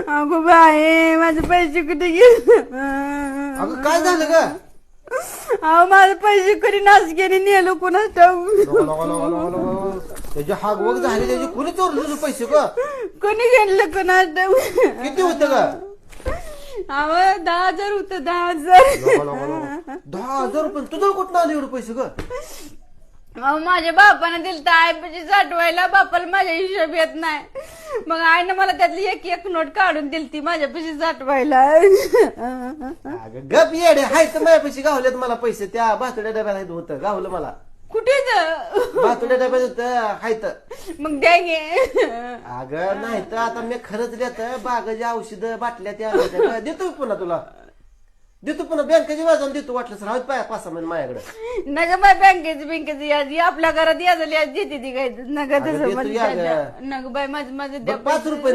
अगो बाई माझे पैसे कुठे गेले? अगं काय झालं ग? अहो माझे पैसे कधी नाचकेने नेलो कुणाच ठाऊक. त्याची हागवग झाली त्याची कोणी चोरले तुझे पैसे ग? कोणी घेतलं कुणाच ठाऊक. किती होते ग? अहो 10,000 होत 10,000. 10,000 रुपये तुझं कुठं आले एवढे पैसे ग? अहो माझ्या बापाने दिलं तर आईपाशी साठवायला. बापाला माझ्या हिशोब येत नाही. मग आईनं मला त्यातली एक एक नोट काढून दिली ती माझ्यापाशी साठवायला. अगं गप येडे हाय तर माझ्या पैसे गावलेत मला पैसे त्या भातुड्या डब्यात होतं गावलं मला. कुठे भातुड्या डब्यात होतं हाय तर. मग द्या गे. अगं नाही तर आता मी खरंच देत बागाची औषधं बाटल्या त्या देतो पुन्हा तुला. देतो पुन्हा बँकेची वाजवून देतो वाटलं राहत पाय 5-6 महिने माझ्याकडे. नका बाय बँकेची यादी आपल्या घरात यादी देते ती काय नका अगं, देतो तसं या गं. नका बाय माझं द्या 5 रुपये